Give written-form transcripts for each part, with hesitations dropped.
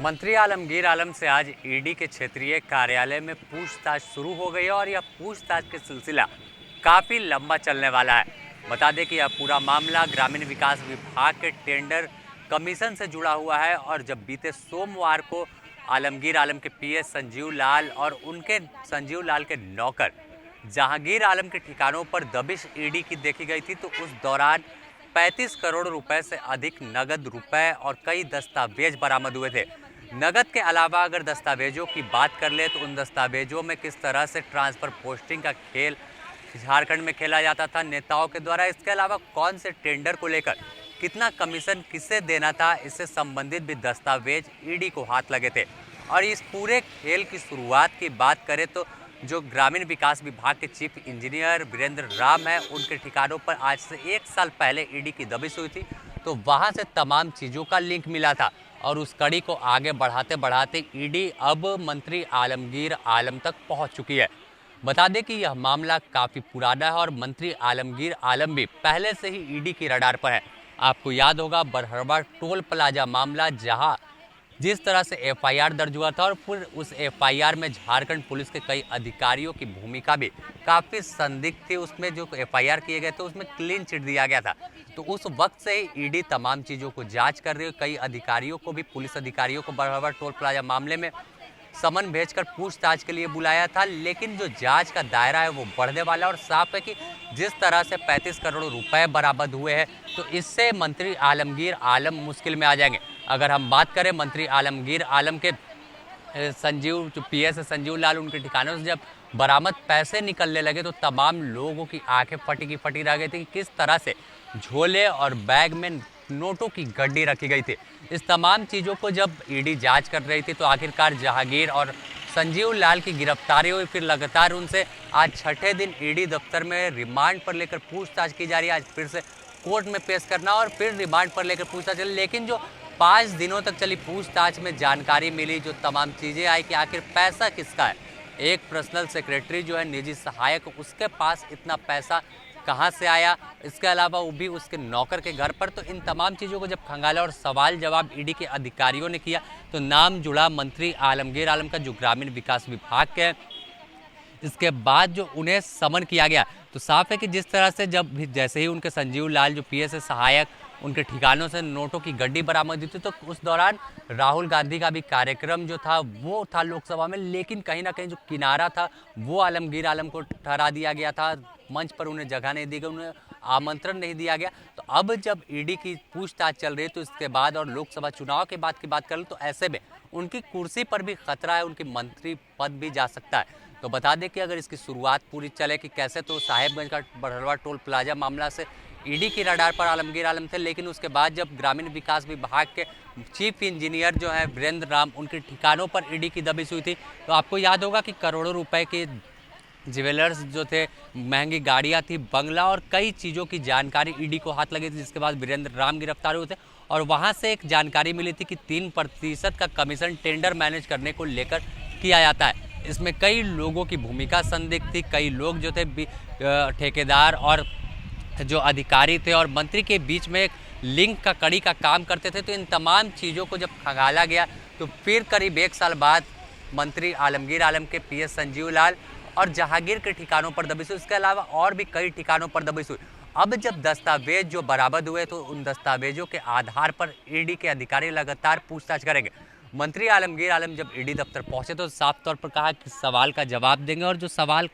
मंत्री आलमगीर आलम से आज ईडी के क्षेत्रीय कार्यालय में पूछताछ शुरू हो गई है और यह पूछताछ का सिलसिला काफ़ी लंबा चलने वाला है। बता दें कि यह पूरा मामला ग्रामीण विकास विभाग के टेंडर कमीशन से जुड़ा हुआ है और जब बीते सोमवार को आलमगीर आलम के पीएस संजीव लाल और उनके संजीव लाल के नौकर जहांगीर आलम के ठिकानों पर दबिश ईडी की देखी गई थी, तो उस दौरान 35 करोड़ रुपए से अधिक नगद रुपए और कई दस्तावेज बरामद हुए थे। नगद के अलावा अगर दस्तावेजों की बात कर ले तो उन दस्तावेजों में किस तरह से ट्रांसफर पोस्टिंग का खेल झारखंड में खेला जाता था नेताओं के द्वारा, इसके अलावा कौन से टेंडर को लेकर कितना कमीशन किसे देना था, इससे संबंधित भी दस्तावेज ईडी को हाथ लगे थे। और इस पूरे खेल की शुरुआत की बात करें तो जो ग्रामीण विकास विभाग के चीफ इंजीनियर वीरेंद्र राम है, उनके ठिकानों पर आज से 1 साल पहले ईडी की दबिश हुई थी, तो वहां से तमाम चीज़ों का लिंक मिला था और उस कड़ी को आगे बढ़ाते बढ़ाते ईडी अब मंत्री आलमगीर आलम तक पहुंच चुकी है। बता दें कि यह मामला काफ़ी पुराना है और मंत्री आलमगीर आलम भी पहले से ही ईडी की रडार पर है। आपको याद होगा बरहरवा टोल प्लाजा मामला, जहां जिस तरह से एफआईआर दर्ज हुआ था और फिर उस एफआईआर में झारखंड पुलिस के कई अधिकारियों की भूमिका भी काफ़ी संदिग्ध थी। उसमें जो एफआईआर किए गए थे उसमें क्लीन चिट दिया गया था, तो उस वक्त से ही ईडी तमाम चीज़ों को जांच कर रही है। कई अधिकारियों को भी, पुलिस अधिकारियों को बरहरवा टोल प्लाजा मामले में समन भेजकर पूछताछ के लिए बुलाया था, लेकिन जो जांच का दायरा है वो बढ़ने वाला है और साफ है कि जिस तरह से 35 करोड़ रुपए बरामद हुए हैं, तो इससे मंत्री आलमगीर आलम मुश्किल में आ जाएंगे। अगर हम बात करें मंत्री आलमगीर आलम के संजीव जो पीएस संजीव लाल, उनके ठिकानों से जब बरामद पैसे निकलने लगे तो तमाम लोगों की आंखें फटी की फटी रह गई थी कि किस तरह से झोले और बैग में नोटों की गड्डी रखी गई थी। इस तमाम चीज़ों को जब ईडी जांच कर रही थी तो आखिरकार जहांगीर और संजीव लाल की गिरफ्तारी हुई। फिर लगातार उनसे आज छठे दिन ईडी दफ्तर में रिमांड पर लेकर पूछताछ की जा रही है। आज फिर से कोर्ट में पेश करना और फिर रिमांड पर लेकर पूछताछ चली, लेकिन जो 5 दिनों तक चली पूछताछ में जानकारी मिली, जो तमाम चीज़ें आई कि आखिर पैसा किसका है। एक पर्सनल सेक्रेटरी जो है, निजी सहायक, उसके पास इतना पैसा कहाँ से आया, इसके अलावा वो भी उसके नौकर के घर पर। तो इन तमाम चीज़ों को जब खंगाला और सवाल जवाब ईडी के अधिकारियों ने किया तो नाम जुड़ा मंत्री आलमगीर आलम का, जो ग्रामीण विकास विभाग के हैं। इसके बाद जो उन्हें समन किया गया तो साफ है कि जिस तरह से जैसे ही उनके संजीव लाल जो पीएस सहायक, उनके ठिकानों से नोटों की गड्डी बरामद हुई थी, तो उस दौरान राहुल गांधी का भी कार्यक्रम जो था वो था लोकसभा में, लेकिन कहीं ना कहीं जो किनारा था वो आलमगीर आलम को ठहरा दिया गया था। मंच पर उन्हें जगह नहीं दी गई, उन्हें आमंत्रण नहीं दिया गया। तो अब जब ईडी की पूछताछ चल रही है तो इसके बाद और लोकसभा चुनाव के बाद की बात कर लें तो ऐसे में उनकी कुर्सी पर भी खतरा है, उनकी मंत्री पद भी जा सकता है। तो बता दें कि अगर इसकी शुरुआत पूरी चले कि कैसे, तो साहेबगंज का बरहरवा टोल प्लाजा मामला से ईडी की रडार पर आलमगीर आलम थे, लेकिन उसके बाद जब ग्रामीण विकास विभाग के चीफ इंजीनियर जो है वीरेंद्र राम, उनके ठिकानों पर ईडी की दबिश हुई थी, तो आपको याद होगा कि करोड़ों रुपए के ज्वेलर्स जो थे, महंगी गाड़ियां थी, बंगला और कई चीज़ों की जानकारी ईडी को हाथ लगी थी, जिसके बाद वीरेंद्र राम गिरफ्तार हुए थे। और वहां से एक जानकारी मिली थी कि 3% का कमीशन टेंडर मैनेज करने को लेकर किया जाता है। इसमें कई लोगों की भूमिका संदिग्ध थी, कई लोग जो थे ठेकेदार और जो अधिकारी थे और मंत्री के बीच में एक लिंक का कड़ी का काम करते थे। तो इन तमाम चीज़ों को जब खंगाला गया तो फिर करीब 1 साल बाद मंत्री आलमगीर आलम के पीएस संजीव लाल और जहांगीर के ठिकानों पर दबिश हुई, इसके अलावा और भी कई ठिकानों पर दबिश हुई। अब जब दस्तावेज जो बरामद हुए तो उन दस्तावेजों के आधार पर ईडी के अधिकारी लगातार पूछताछ करेंगे। मंत्री आलमगीर आलम जब ईडी दफ्तर पहुंचे तो साफ तौर पर कहा कि सवाल का जवाब देंगे और जो सवाल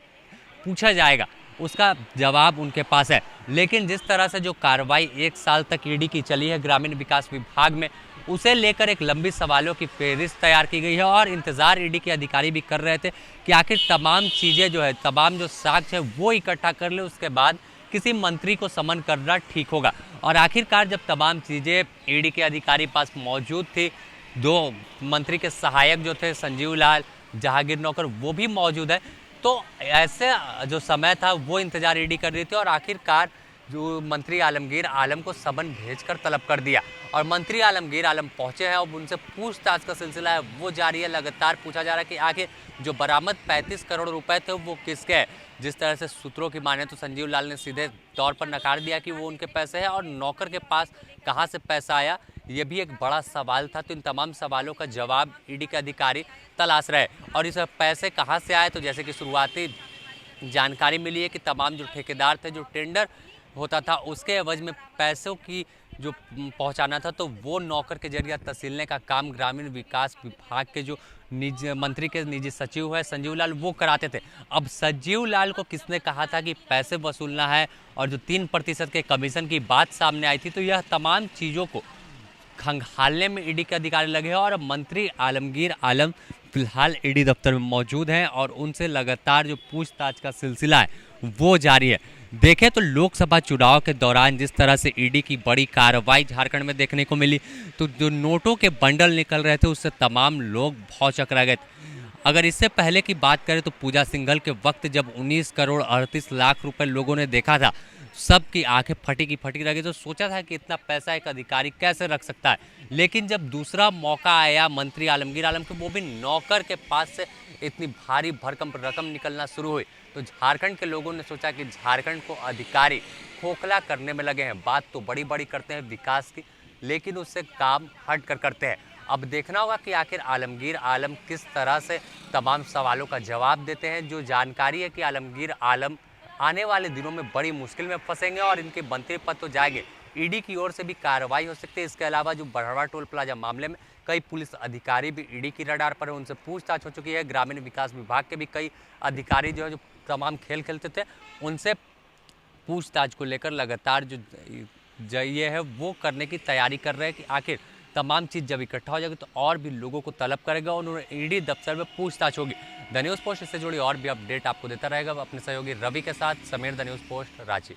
पूछा जाएगा उसका जवाब उनके पास है। लेकिन जिस तरह से जो कार्रवाई 1 साल तक ईडी की चली है ग्रामीण विकास विभाग में, उसे लेकर एक लंबी सवालों की फेहरिस्त तैयार की गई है और इंतजार ईडी के अधिकारी भी कर रहे थे कि आखिर तमाम चीज़ें जो है, तमाम जो साक्ष्य है वो इकट्ठा कर ले, उसके बाद किसी मंत्री को समन करना ठीक होगा। और आखिरकार जब तमाम चीज़ें ईडी के अधिकारी पास मौजूद थी, 2 मंत्री के सहायक जो थे संजीव लाल, जहांगीर नौकर, वो भी मौजूद है, तो ऐसे जो समय था वो इंतजार ईडी कर रही थी और आखिरकार जो मंत्री आलमगीर आलम को समन भेजकर तलब कर दिया और मंत्री आलमगीर आलम पहुंचे हैं। अब उनसे पूछताछ का सिलसिला है वो जारी है। लगातार पूछा जा रहा है कि आखिर जो बरामद 35 करोड़ रुपए थे वो किसके हैं। जिस तरह से सूत्रों की माने तो संजीव लाल ने सीधे तौर पर नकार दिया कि वो उनके पैसे हैं और नौकर के पास कहां से पैसा आया ये भी एक बड़ा सवाल था। तो इन तमाम सवालों का जवाब ईडी के अधिकारी तलाश रहे। और इस पैसे कहाँ से आए, तो जैसे कि शुरुआती जानकारी मिली है कि तमाम जो ठेकेदार थे, जो टेंडर होता था उसके एवज में पैसों की जो पहुंचाना था, तो वो नौकर के जरिए तहसीलने का काम ग्रामीण विकास विभाग के जो निजी मंत्री के निजी सचिव है संजीव लाल, वो कराते थे। अब संजीव लाल को किसने कहा था कि पैसे वसूलना है, और जो 3% के कमीशन की बात सामने आई थी, तो यह तमाम चीज़ों को खंगालने में ईडी के अधिकारी लगे हैं। और मंत्री आलमगीर आलम फिलहाल ईडी दफ्तर में मौजूद हैं और उनसे लगातार जो पूछताछ का सिलसिला है वो जारी है। देखें तो लोकसभा चुनाव के दौरान जिस तरह से ईडी की बड़ी कार्रवाई झारखंड में देखने को मिली, तो जो नोटों के बंडल निकल रहे थे उससे तमाम लोग भौचक्रा गए थे। अगर इससे पहले की बात करें तो पूजा सिंघल के वक्त जब 19 करोड़ 38 लाख रुपए लोगों ने देखा था, सबकी आंखें फटी की फटी रह गई। तो सोचा था कि इतना पैसा एक अधिकारी कैसे रख सकता है। लेकिन जब दूसरा मौका आया मंत्री आलमगीर आलम के, वो भी नौकर के पास से इतनी भारी भरकम रकम निकलना शुरू हुई, तो झारखंड के लोगों ने सोचा कि झारखंड को अधिकारी खोखला करने में लगे हैं। बात तो बड़ी बड़ी करते हैं विकास की, लेकिन उससे काम हट कर करते हैं। अब देखना होगा कि आखिर आलमगीर आलम किस तरह से तमाम सवालों का जवाब देते हैं। जो जानकारी है कि आलमगीर आलम आने वाले दिनों में बड़ी मुश्किल में फंसेंगे और इनके मंत्री पद तो जाएंगे, ईडी की ओर से भी कार्रवाई हो सकती है। इसके अलावा जो बड़हवा टोल प्लाजा मामले में कई पुलिस अधिकारी भी ईडी की रडार पर है, उनसे पूछताछ हो चुकी है। ग्रामीण विकास विभाग के भी कई अधिकारी जो तमाम खेल खेलते थे, उनसे पूछताछ को लेकर लगातार जो ये है वो करने की तैयारी कर रहे हैं कि आखिर तमाम चीज़ जब इकट्ठा हो जाएगी तो और भी लोगों को तलब करेगा और उन्होंने ईडी दफ्तर में पूछताछ होगी। द न्यूज़ पोस्ट इससे जुड़ी और भी अपडेट आपको देता रहेगा अपने सहयोगी रवि के साथ। Sameer, the news post, Ranchi.